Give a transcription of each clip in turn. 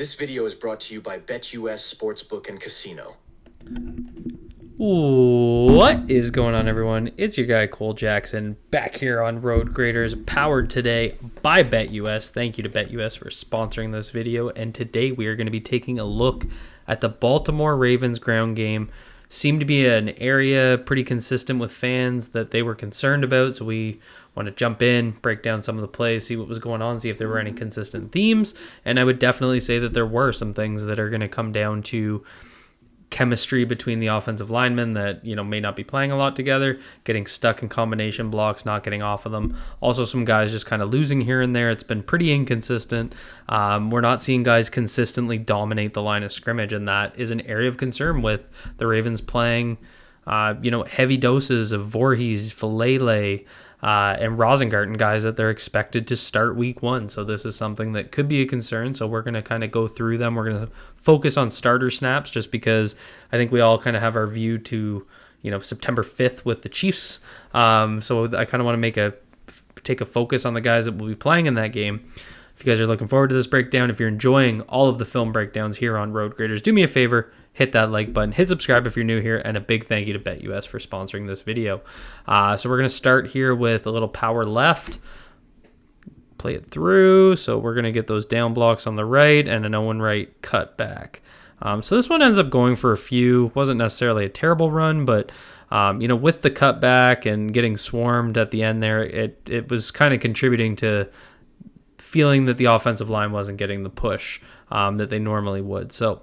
This video is brought to you by BetUS Sportsbook and Casino. What is going on, everyone? It's your guy Cole Jackson back here on Road Graders, powered today by BetUS. Thank you to BetUS for sponsoring this video. And today we are going to be taking a look at the Baltimore Ravens ground game. Seemed to be an area pretty consistent with fans that they were concerned about, so we want to jump in, break down some of the plays, see what was going on, see if there were any consistent themes. And I would definitely say that there were some things that are going to come down to chemistry between the offensive linemen that, may not be playing a lot together, getting stuck in combination blocks, not getting off of them. Also, some guys just kind of losing here and there. It's been pretty inconsistent. We're not seeing guys consistently dominate the line of scrimmage, and that is an area of concern with the Ravens playing, heavy doses of Voorhees, Filele, and Rosengarten, guys that they're expected to start week one. So this is something that could be a concern. So we're going to kind of go through them. We're going to focus on starter snaps just because I think we all kind of have our view to, September 5th with the Chiefs. So I kind of want to take a focus on the guys that will be playing in that game. If you guys are looking forward to this breakdown, if you're enjoying all of the film breakdowns here on Road Graders, do me a favor, hit that like button, hit subscribe if you're new here, and a big thank you to BetUS for sponsoring this video. So we're going to start here with a little power left, play it through. So we're going to get those down blocks on the right and an Owen Wright cut back. So this one ends up going for a few. Wasn't necessarily a terrible run, but with the cutback and getting swarmed at the end there, it was kind of contributing to feeling that the offensive line wasn't getting the push that they normally would. So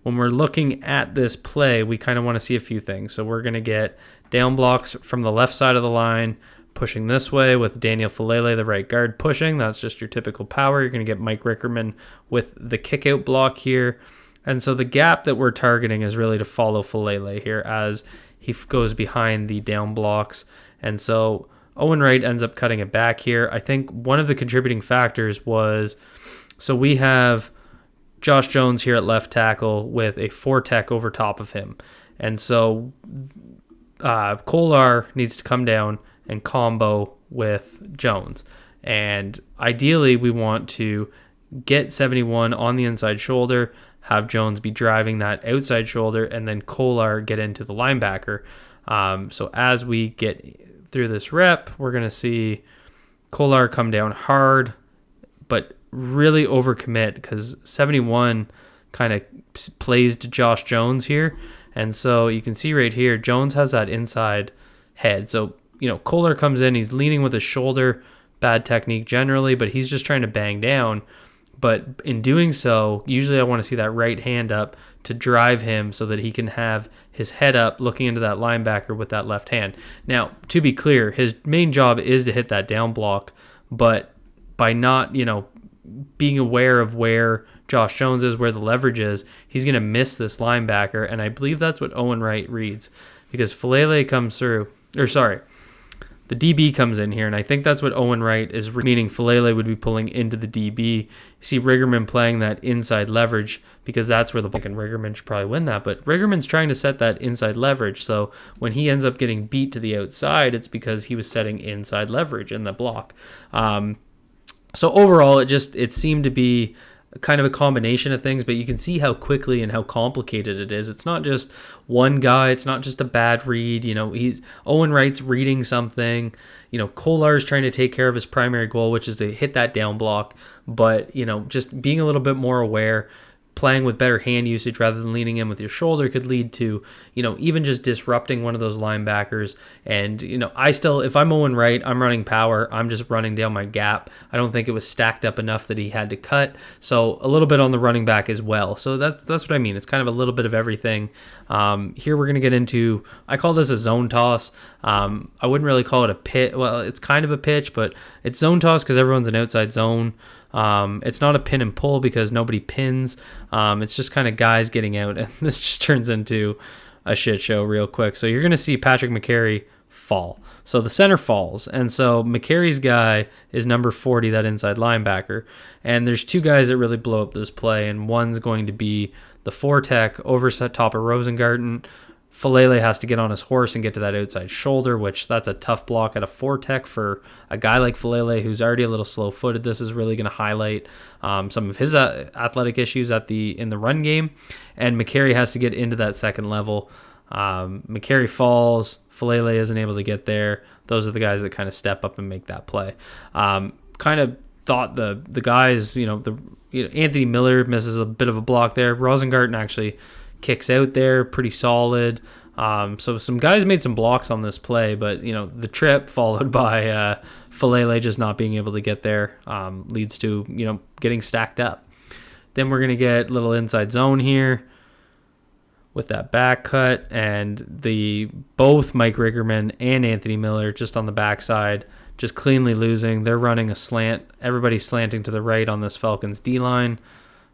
when we're looking at this play, we kind of want to see a few things. So we're going to get down blocks from the left side of the line, pushing this way with Daniel Filele, the right guard, pushing. That's just your typical power. You're going to get Mike Rickerman with the kick-out block here. And so the gap that we're targeting is really to follow Filele here as he goes behind the down blocks. And so Owen Wright ends up cutting it back here. I think one of the contributing factors was, so we have Josh Jones here at left tackle with a 4-tech over top of him. And so Kolar needs to come down and combo with Jones. And ideally, we want to get 71 on the inside shoulder, have Jones be driving that outside shoulder, and then Kolar get into the linebacker. So as we get through this rep, we're going to see Kolar come down hard, but really overcommit because 71 kind of plays to Josh Jones here. And so you can see right here, Jones has that inside head. So, Kolar comes in, he's leaning with his shoulder, bad technique generally, but he's just trying to bang down. But in doing so, usually I want to see that right hand up to drive him so that he can have his head up looking into that linebacker with that left hand. Now, to be clear, his main job is to hit that down block, but by not, being aware of where Josh Jones is, where the leverage is, he's going to miss this linebacker, and I believe that's what Owen Wright reads, because Filele comes through, the DB comes in here, and I think that's what Owen Wright is meaning. Filele would be pulling into the DB. You see Riggerman playing that inside leverage because that's where and Riggerman should probably win that, but Riggerman's trying to set that inside leverage, so when he ends up getting beat to the outside, it's because he was setting inside leverage in the block. So overall, it seemed to be kind of a combination of things, but you can see how quickly and how complicated it is. It's not just one guy. It's not just a bad read. Owen Wright's reading something. Kolar's trying to take care of his primary goal, which is to hit that down block. But, just being a little bit more aware, playing with better hand usage rather than leaning in with your shoulder could lead to, even just disrupting one of those linebackers. And, if I'm Owen Wright, I'm running power. I'm just running down my gap. I don't think it was stacked up enough that he had to cut. So a little bit on the running back as well. So that's what I mean. It's kind of a little bit of everything. Here we're going to get into, I call this a zone toss. I wouldn't really call it a pitch. Well, it's kind of a pitch, but it's zone toss because everyone's an outside zone. It's not a pin and pull because nobody pins. It's just kind of guys getting out, and this just turns into a shit show real quick. So you're going to see Patrick McCary fall. So the center falls, and so McCary's guy is number 40, that inside linebacker. And there's two guys that really blow up this play, and one's going to be the 4-tech over top of Rosengarten. Falele has to get on his horse and get to that outside shoulder, which that's a tough block at a 4-tech for a guy like Falele who's already a little slow-footed. This is really going to highlight some of his athletic issues in the run game. And McCary has to get into that second level. McCary falls. Falele isn't able to get there. Those are the guys that kind of step up and make that play. Kind of thought the guys, Anthony Miller misses a bit of a block there. Rosengarten actually kicks out there, pretty solid. So some guys made some blocks on this play, but the trip followed by Falele just not being able to get there leads to getting stacked up. Then we're gonna get a little inside zone here with that back cut, and both Mike Riggerman and Anthony Miller just on the backside, just cleanly losing. They're running a slant. Everybody's slanting to the right on this Falcons D line.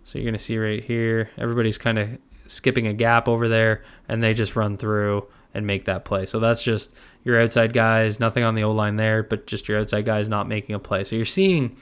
So you're gonna see right here, everybody's kind of skipping a gap over there, and they just run through and make that play. So that's just your outside guys, nothing on the O-line there, but just your outside guys not making a play. So you're seeing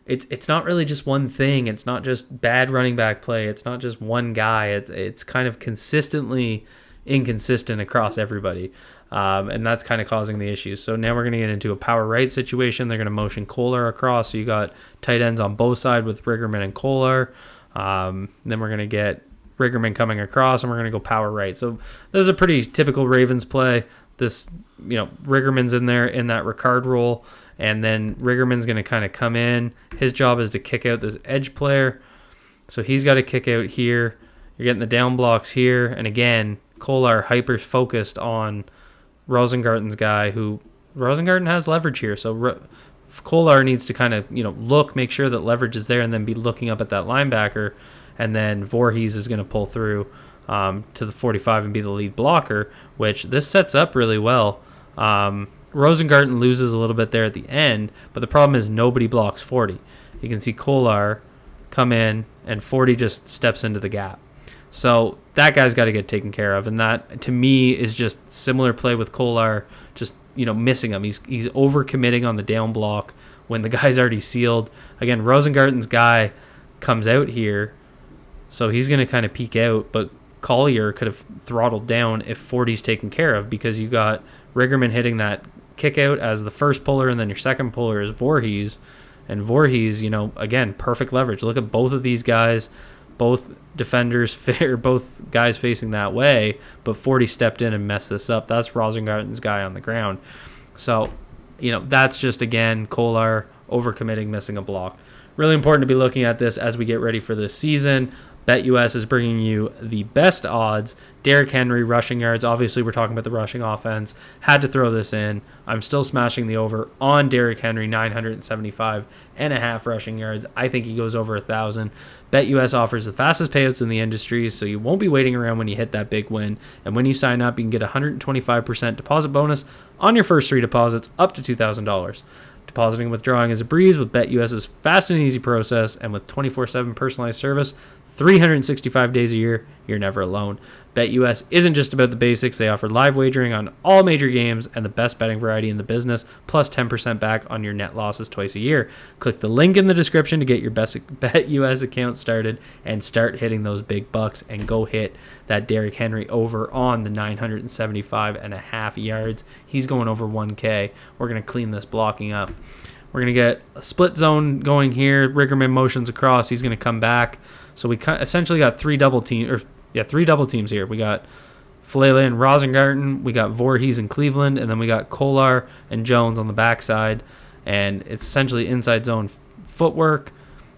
it's not really just one thing. It's not just bad running back play. It's not just one guy. It's kind of consistently inconsistent across everybody. And that's kind of causing the issues. So now we're going to get into a power right situation. They're going to motion Kolar across. So you got tight ends on both sides with Riggerman and Kolar. Then we're going to get Riggerman coming across, and we're going to go power right. So this is a pretty typical Ravens play. This, Riggerman's in there in that Ricard role, and then Riggerman's going to kind of come in. His job is to kick out this edge player. So he's got to kick out here. You're getting the down blocks here. And again, Kolar hyper-focused on Rosengarten's guy, who Rosengarten has leverage here. So Kolar needs to kind of, look, make sure that leverage is there, and then be looking up at that linebacker. And then Voorhees is going to pull through to the 45 and be the lead blocker, which this sets up really well. Rosengarten loses a little bit there at the end, but the problem is nobody blocks 40. You can see Kolar come in, and 40 just steps into the gap. So that guy's got to get taken care of, and that, to me, is just similar play with Kolar, just, missing him. He's overcommitting on the down block when the guy's already sealed. Again, Rosengarten's guy comes out here, so he's going to kind of peek out, but Collier could have throttled down if 40's taken care of, because you got Riggerman hitting that kick out as the first puller, and then your second puller is Voorhees. And Voorhees, again, perfect leverage. Look at both of these guys, both defenders, both guys facing that way, but 40 stepped in and messed this up. That's Rosengarten's guy on the ground. So, that's just, again, Kolar overcommitting, missing a block. Really important to be looking at this as we get ready for this season. BetUS is bringing you the best odds. Derrick Henry rushing yards. Obviously, we're talking about the rushing offense. Had to throw this in. I'm still smashing the over on Derrick Henry, 975.5 rushing yards. I think he goes over 1,000. BetUS offers the fastest payouts in the industry, so you won't be waiting around when you hit that big win. And when you sign up, you can get a 125% deposit bonus on your first 3 deposits up to $2,000. Depositing and withdrawing is a breeze with BetUS's fast and easy process, and with 24/7 personalized service, 365 days a year, you're never alone. BetUS isn't just about the basics. They offer live wagering on all major games and the best betting variety in the business, plus 10% back on your net losses twice a year. Click the link in the description to get your best BetUS account started and start hitting those big bucks, and go hit that Derrick Henry over on the 975.5 yards. He's going over 1K. We're going to clean this blocking up. We're going to get a split zone going here. Riggerman motions across. He's going to come back. So we essentially got three double teams here. We got Falele and Rosengarten. We got Voorhees and Cleveland. And then we got Kolar and Jones on the backside. And it's essentially inside zone footwork.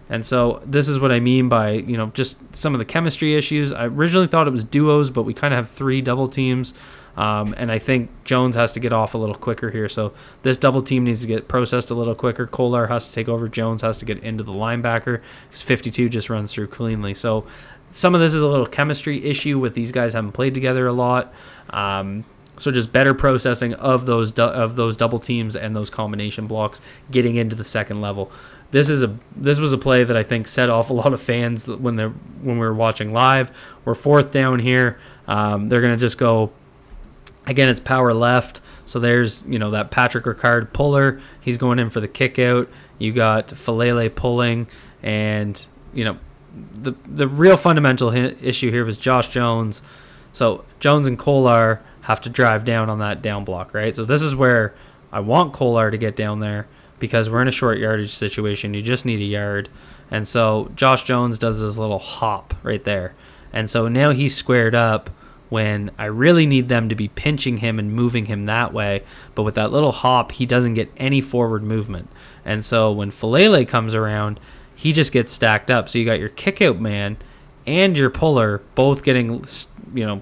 And so this is what I mean by, just some of the chemistry issues. I originally thought it was duos, but we kind of have 3 double teams. And I think Jones has to get off a little quicker here. So this double team needs to get processed a little quicker. Kolar has to take over. Jones has to get into the linebacker, because 52 just runs through cleanly. So some of this is a little chemistry issue with these guys haven't played together a lot. So just better processing of those double teams and those combination blocks getting into the second level. This was a play that I think set off a lot of fans when we were watching live. We're 4th down here. They're going to just go. Again, it's power left, so there's, that Patrick Ricard puller. He's going in for the kick out. You got Falele pulling, and, the real fundamental issue here was Josh Jones So Jones and Kolar have to drive down on that down block, right? So this is where I want Kolar to get down there because we're in a short yardage situation. You just need a yard. And so Josh Jones does this little hop right there. And so now he's squared up when I really need them to be pinching him and moving him that way. But with that little hop, he doesn't get any forward movement. And so when Falele comes around, he just gets stacked up. So you got your kick-out man and your puller both getting,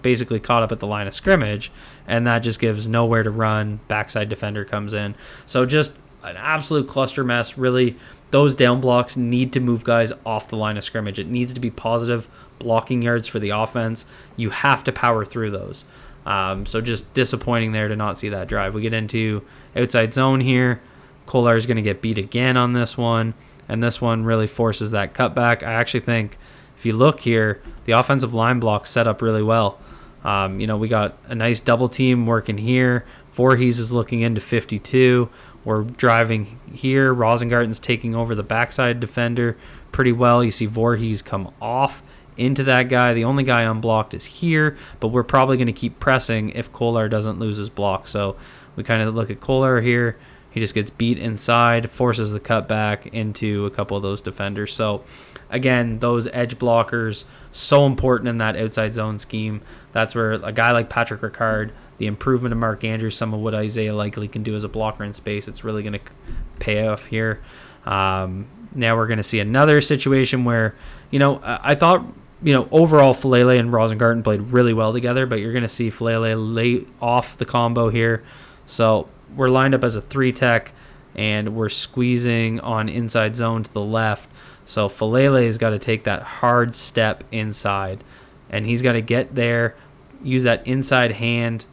basically caught up at the line of scrimmage, and that just gives nowhere to run. Backside defender comes in. So just an absolute cluster mess. Really, those down blocks need to move guys off the line of scrimmage. It needs to be positive blocking yards for the offense. You have to power through those. So just disappointing there to not see that drive. We get into outside zone here. Kolar is going to get beat again on this one, and this one really forces that cutback. I actually think if you look here, the offensive line block set up really well. We got a nice double team working here. Voorhees is looking into 52. We're driving here. Rosengarten's taking over the backside defender pretty well. You see Voorhees come off into that guy. The only guy unblocked is here, but we're probably going to keep pressing if Kolar doesn't lose his block. So we kind of look at Kolar here. He just gets beat inside, forces the cutback into a couple of those defenders. So, again, those edge blockers, so important in that outside zone scheme. That's where a guy like Patrick Ricard, the improvement of Mark Andrews, some of what Isaiah Likely can do as a blocker in space, it's really going to pay off here. Now we're going to see another situation where, I thought, overall Falele and Rosengarten played really well together, but you're going to see Falele lay off the combo here. So we're lined up as a 3-tech, and we're squeezing on inside zone to the left. So Falele's got to take that hard step inside, and he's got to get there, use that outside hand,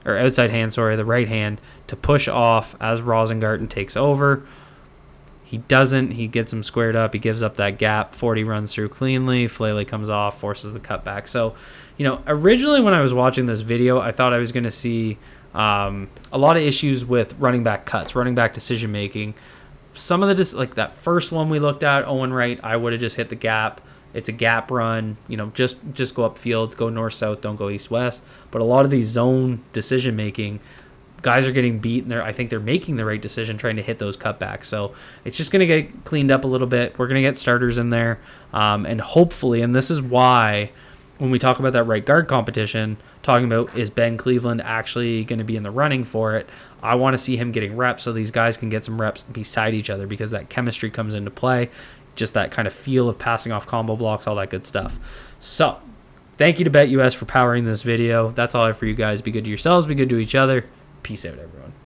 the right hand, to push off as Rosengarten takes over. He doesn't. He gets him squared up. He gives up that gap. 40 runs through cleanly. Falele comes off, forces the cutback. So, originally when I was watching this video, I thought I was going to see a lot of issues with running back cuts, running back decision making. Some of like that first one we looked at, Owen Wright, I would have just hit the gap. It's a gap run, just go upfield, go north-south, don't go east-west. But a lot of these zone decision making, guys are getting beat, and I think they're making the right decision trying to hit those cutbacks. So it's just going to get cleaned up a little bit. We're going to get starters in there, and hopefully, and this is why when we talk about that right guard competition, talking about is Ben Cleveland actually going to be in the running for it, I want to see him getting reps so these guys can get some reps beside each other because that chemistry comes into play, just that kind of feel of passing off combo blocks, all that good stuff. So thank you to BetUS for powering this video. That's all I have for you guys. Be good to yourselves, be good to each other. Peace out, everyone.